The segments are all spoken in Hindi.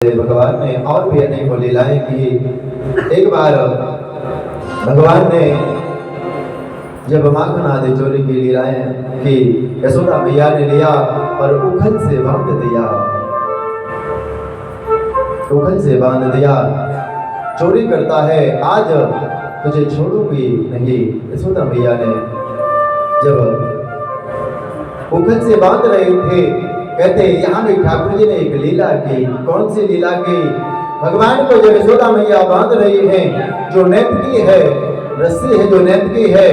भगवान ने और भी अनेकों लीलाएं की। एक बार भगवान ने जब माखन आदि चोरी की लीलाएं की, यशोदा मैया ने लिया और उखल से बांध दिया, उखल से बांध दिया। चोरी करता है, आज तुझे छोड़ूंगी नहीं। यशोदा मैया ने जब उखल से बांध रहे थे, कहते यहाँ भी ठाकुर जी ने एक लीला की। कौन सी लीला की? भगवान को जब यशोदा मैया बांध रही हैं, जो नेत्र है, रस्सी है जो नेत्र की है,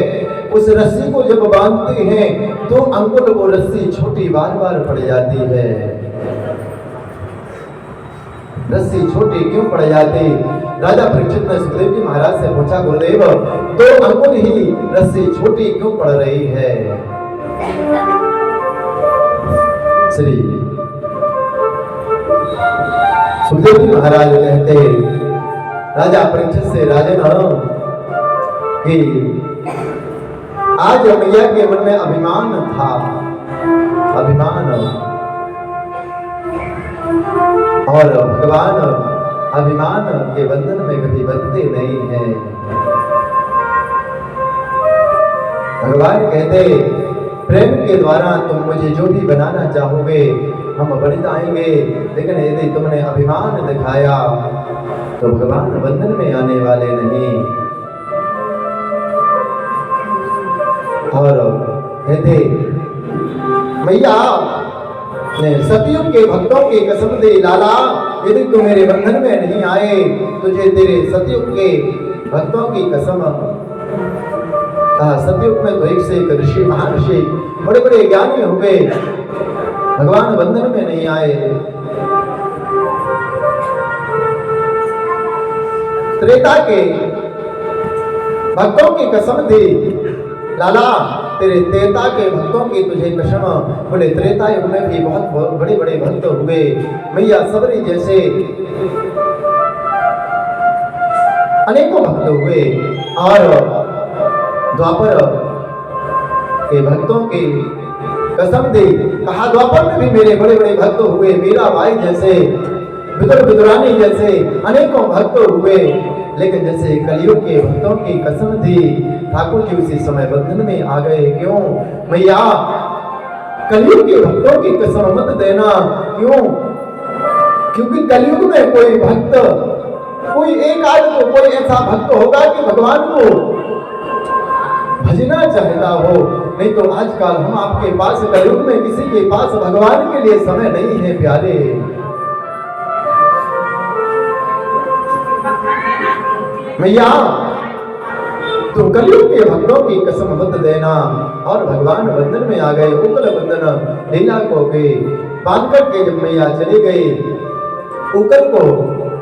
उस रस्सी को जब बांधते हैं तो अंकुर को रस्सी छोटी बार बार पड़ जाती है। रस्सी छोटी क्यों पड़ जाती? राजा परीक्षित ने सुखदेव जी महाराज से पूछा, गुरुदेव 2 अंकुर ही रस्सी छोटी क्यों पड़ रही है? श्री सुखदेव जी महाराज कहते राजा परीक्षित से, राजन कि आज मैया के मन में अभिमान था, अभिमान, और भगवान अभिमान के बंधन में कभी बंधते नहीं हैं। भगवान कहते प्रेम के द्वारा तुम मुझे जो भी बनाना चाहोगे हम बन जाएंगे, लेकिन यदि तुमने अभिमान दिखाया तो भगवान बंधन में आने वाले नहीं। और कहते मैया ने सतयुग के भक्तों की कसम दे, लाला यदि तू मेरे बंधन में नहीं आए, तुझे तेरे सतयुग के भक्तों की कसम। सतयुग में तो एक से एक ऋषि, महर्षि, बड़े बड़े ज्ञानी हो गए, भगवान बंधन में नहीं आए। त्रेता के भक्तों की कसम दी, लाला तेरे त्रेता के भक्तों की तुझे कसम। बोले त्रेता युग में भी बहुत बड़े बड़े भक्त हुए, मैया सबरी जैसे अनेकों भक्त हुए, और द्वापर के भक्तों की कसम दी। कहा द्वापर में भी मेरे बड़े बड़े भक्त हुए, मीरा भाई जैसे, विदुर विदुरानी जैसे अनेकों भक्त हुए, लेकिन जैसे कलयुग के भक्तों की कसम दी, ठाकुर जी उसी समय बंधन में आ गए। क्यों? मैया कलयुग के भक्तों की कसम मत देना। क्यों? क्योंकि कलयुग में कोई भक्त, कोई एक आदमी को, कोई ऐसा भक्त होगा कि भगवान को भजना चाहता हो। नहीं तो आजकल हम आपके पास कलयुग में किसी के पास भगवान के लिए समय नहीं है प्यारे। मैया तो कलयुग के भक्तों की कसम मत देना। और भगवान बंधन में आ गए, उकल बंधन लीला को के बांध करके जब मैया चली गई, उकल को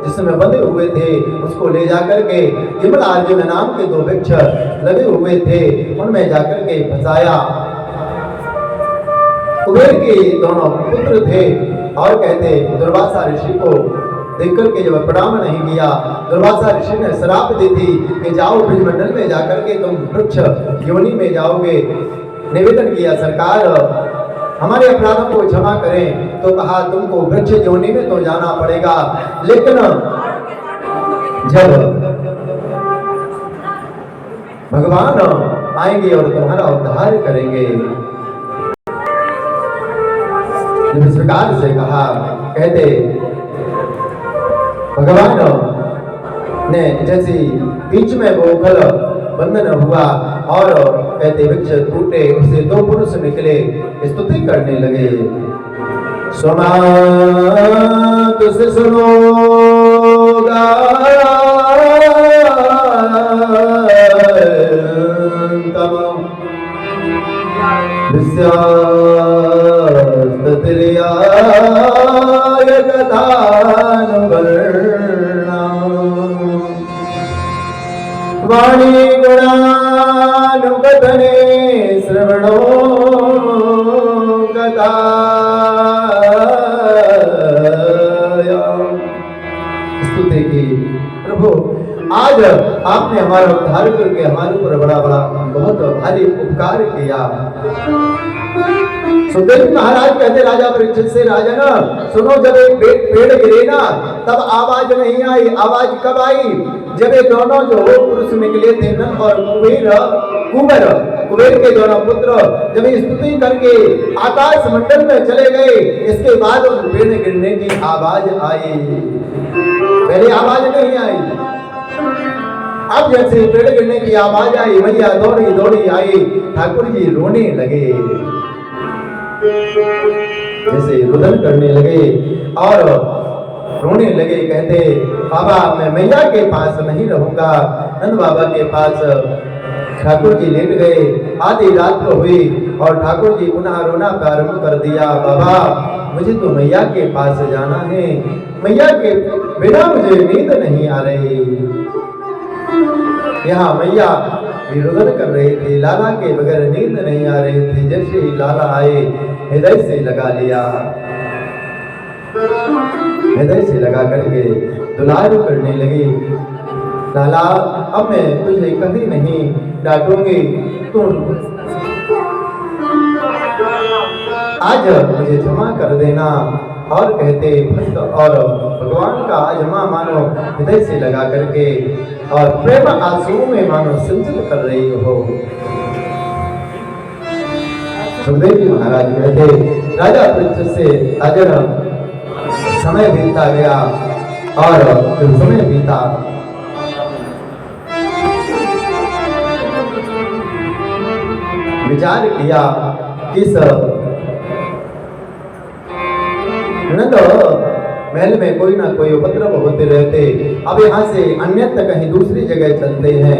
जिसमें बंधे हुए थे उसको ले जाकर के विमल अर्जुन नाम के 2 वृक्ष लगे हुए थे, उनमें जाकर के फंसाया। कुबेर के दोनों पुत्र थे, और कहते दुर्वासा ऋषि को देख करके जब प्रणाम नहीं किया, दुर्वासा ऋषि ने श्राप दी थी कि जाओ ब्रजमंडल में जाकर के तुम वृक्ष योनि में जाओगे। निवेदन किया, सरकार हमारे अपराधों को क्षमा करें। तो कहा तुमको वृक्ष योनि में तो जाना पड़ेगा, लेकिन जब भगवान आएंगे और तुम्हारा उद्धार करेंगे। जब इस प्रकार से कहा, कहते भगवान ने जैसे बीच में वो उखल बंधन हुआ, और कहते वृक्ष टूटे, उससे 2 पुरुष निकले, स्तुति करने लगे। समात से सुनोगा तम विस्यास्तत्रियाय कथानुवर्णा वाणी गुणानुकथने श्रवणो कथा। स्तुति की, प्रभु आज आपने हमारा उद्धार करके हमारे ऊपर बड़ा बहुत भारी उपकार किया। सुखदेव जी महाराज कहते राजा परीक्षित से, राजन सुनो, जब एक पेड़ गिरे ना तब आवाज नहीं आई। आवाज कब आई? जब ये दोनों जो पुरुष निकले थे नंद और कुबेर के दोनों पुत्र जब स्तुति करके आकाश मंडल में चले गए, इसके बाद उन पेड़ गिरने की आवाज आई। पहले आवाज नहीं आई। अब जैसे पेड़ गिरने की आवाज आई, मैया दौड़ी दौड़ी आई, ठाकुर जी रोने लगे, जैसे रुदन करने लगे और रोने लगे। कहते, बाबा मैं मैया के पास नहीं रहूंगा। नंद बाबा के पास ठाकुर जी लेट गए। आधी रात को हुई और ठाकुर जी पुनः रोना प्रारंभ कर दिया। बाबा मुझे तो मैया के पास जाना है, मैया के बिना मुझे नींद नहीं आ रही। यहाँ मैया विरोधन कर रहे थे, लाला के बगैर नींद नहीं आ रहे थे। जैसे ही लाला आए हृदय से लगा लिया, हृदय से लगा करके दुलार करने लगी। लाला अब मैं तुझे कभी नहीं डांटूंगी, तुम आज मुझे क्षमा कर देना। और कहते भक्त और भगवान का आज माँ मानो हृदय से लगा करके और प्रेम आंसुओं में मानो सिंचित कर रही हो। सुखदेव जी महाराज कहते, राजा परीक्षित से अजर समय बीतता गया और जब समय बीता विचार किया किस नंद महल में कोई ना कोई उपद्रव होते रहते। अब यहाँ से अन्यत्र कहीं दूसरी जगह चलते हैं।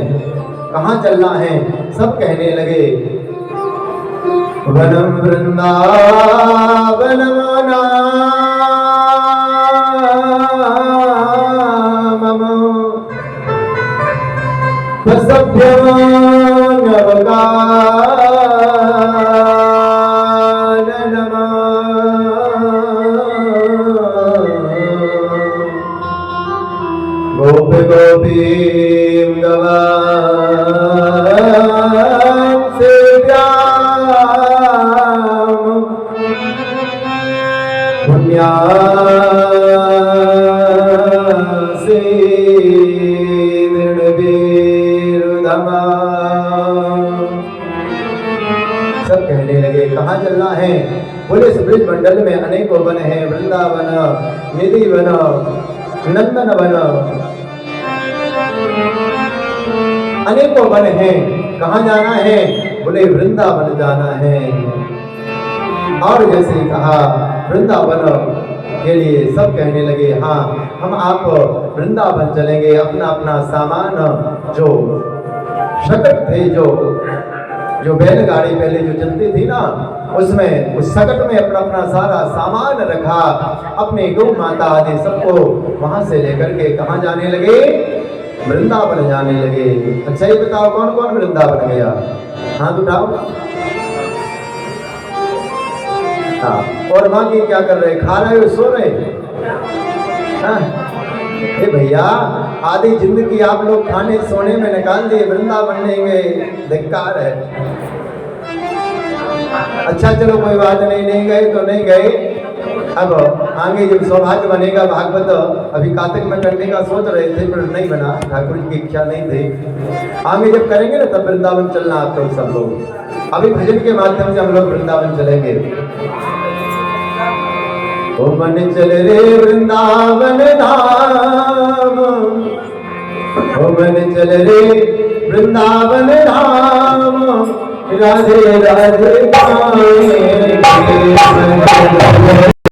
कहाँ चलना है? सब कहने लगे वनम वृंदावनम गोपीं गवां सेव्यां पुण्यासी दृढ़वीरुधमा। सब कहने लगे कहाँ चलना है? बोले इस ब्रज मंडल में अनेकों वन हैं, वृंदावन, निधि वन, नंदन वन, अनेकों वन हैं। कहाँ जाना है? बोले वृंदावन जाना है। और जैसे कहा वृंदावन के लिए सब कहने लगे हाँ हम आप वृंदावन चलेंगे। अपना अपना सामान जो शकट थे, जो बैलगाड़ी पहले जो चलती थी ना, उसमें उस सकट में अपना अपना सारा सामान रखा। अपने गौ माता आदि सबको वहां से लेकर के कहाँ जाने लगे? वृंदावन जाने लगे। अच्छा ये बताओ कौन कौन वृंदावन गया? हाथ उठाओ। हाँ, और बाकी क्या कर रहे? खा रहे हो, सो रहे? हाँ भैया आधी जिंदगी आप लोग खाने सोने में निकाल दिए, वृंदावन नहीं गए, धिक्कार है। अच्छा चलो कोई बात नहीं, नहीं गए तो नहीं गए। अब आगे जब सौभाग्य बनेगा, भागवत अभी कार्तिक में करने का सोच रहे थे पर नहीं बना, ठाकुर जी की इच्छा नहीं थी। आगे जब करेंगे ना तब वृंदावन चलना आप लोग सब लोग। अभी भजन के माध्यम से हम लोग वृंदावन चलेंगे। ओ मन चल रे वृंदावन धाम, ओ मन चल रे वृंदावन धाम, राधे राधे